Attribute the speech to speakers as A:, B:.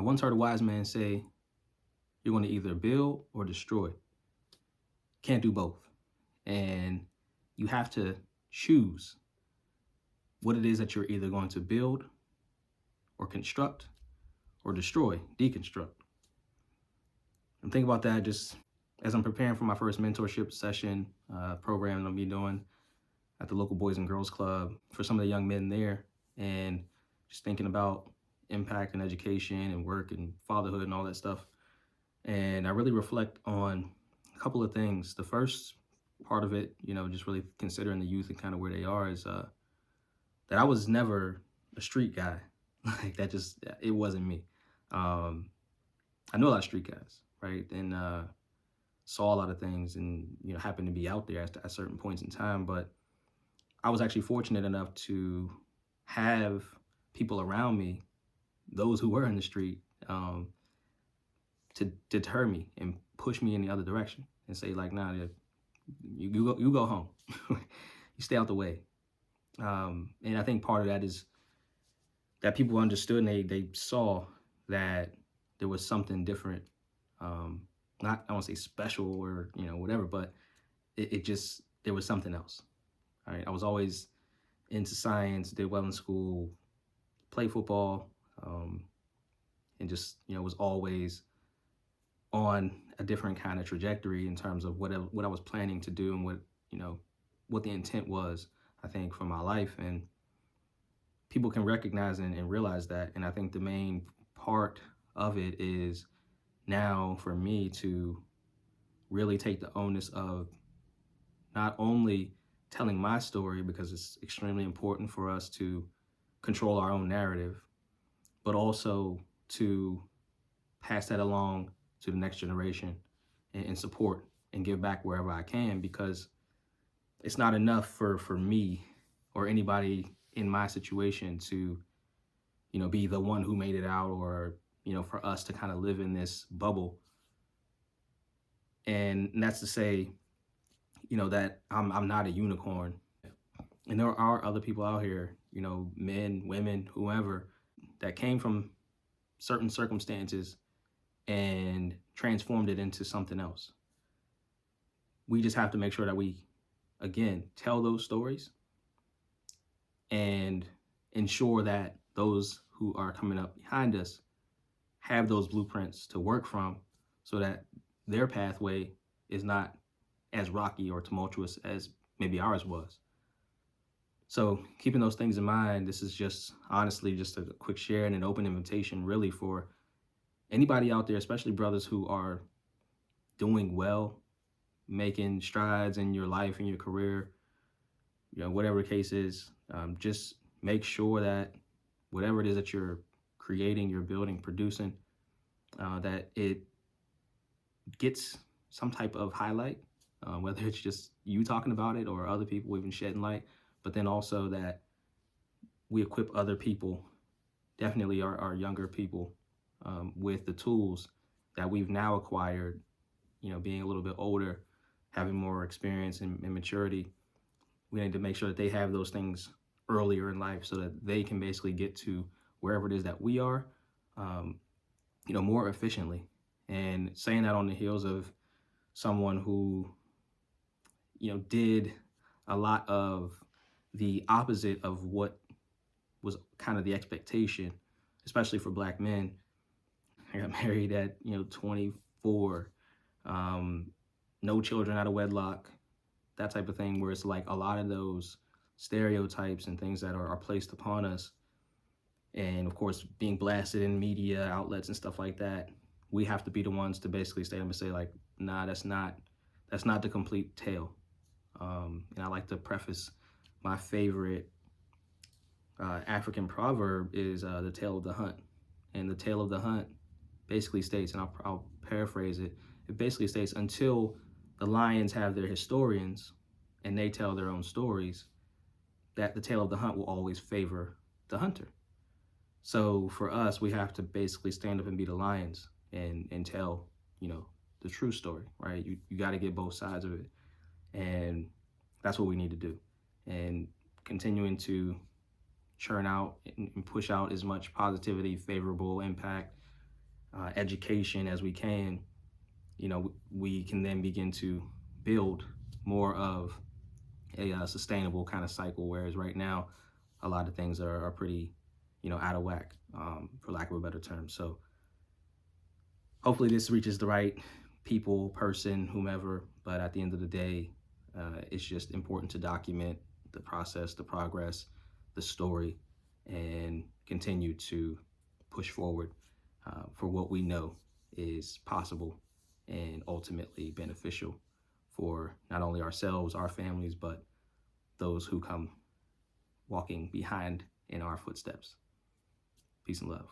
A: I once heard a wise man say, you're going to either build or destroy. Can't do both. And you have to choose what it is that you're either going to build or construct or destroy, deconstruct. And think about that just as I'm preparing for my first mentorship session program that I'll be doing at the local Boys and Girls Club for some of the young men there, and just thinking about impact and education and work and fatherhood and all that stuff. And I really reflect on a couple of things. The first part of it, just really considering the youth and kind of where they are is that I was never a street guy. Like that it wasn't me. I know a lot of street guys, right? And saw a lot of things and, happened to be out there at certain points in time. But I was actually fortunate enough to have people around me, those who were in the street, to deter me and push me in the other direction and say like, nah, you go home, you stay out the way. And I think part of that is that people understood and they saw that there was something different. Not, I won't say special or, whatever, but it just, there was something else. All right. I was always into science, did well in school, played football, and just, was always on a different kind of trajectory in terms of what I was planning to do and what the intent was, I think, for my life. And people can recognize and realize that. And I think the main part of it is now for me to really take the onus of not only telling my story, because it's extremely important for us to control our own narrative, but also to pass that along to the next generation and support and give back wherever I can, because it's not enough for me or anybody in my situation to, be the one who made it out, or, for us to kind of live in this bubble. And that's to say, that I'm not a unicorn. And there are other people out here, men, women, whoever, that came from certain circumstances and transformed it into something else. We just have to make sure that we, again, tell those stories and ensure that those who are coming up behind us have those blueprints to work from, so that their pathway is not as rocky or tumultuous as maybe ours was. So keeping those things in mind, this is just honestly just a quick share and an open invitation really for anybody out there, especially brothers who are doing well, making strides in your life, in your career, whatever the case is. Just make sure that whatever it is that you're creating, you're building, producing, that it gets some type of highlight, whether it's just you talking about it or other people even shedding light, but then also that we equip other people, definitely our younger people, with the tools that we've now acquired, being a little bit older, having more experience and maturity. We need to make sure that they have those things earlier in life so that they can basically get to wherever it is that we are, more efficiently. And saying that on the heels of someone who, did a lot of the opposite of what was kind of the expectation, especially for Black men. I got married at, 24, no children out of wedlock, that type of thing, where it's like a lot of those stereotypes and things that are placed upon us. And of course, being blasted in media outlets and stuff like that, we have to be the ones to basically stand up and say like, nah, that's not the complete tale. And I like to preface my favorite African proverb is the tale of the hunt. And the tale of the hunt basically states, and I'll paraphrase it, it basically states, until the lions have their historians and they tell their own stories, that the tale of the hunt will always favor the hunter. So for us, we have to basically stand up and be the lions and tell, the true story, right? You got to get both sides of it. And that's what we need to do. And continuing to churn out and push out as much positivity, favorable impact, education as we can, we can then begin to build more of a sustainable kind of cycle. Whereas right now, a lot of things are pretty, out of whack, for lack of a better term. So hopefully this reaches the right people, person, whomever. But at the end of the day, it's just important to document the process, the progress, the story, and continue to push forward for what we know is possible and ultimately beneficial for not only ourselves, our families, but those who come walking behind in our footsteps. Peace and love.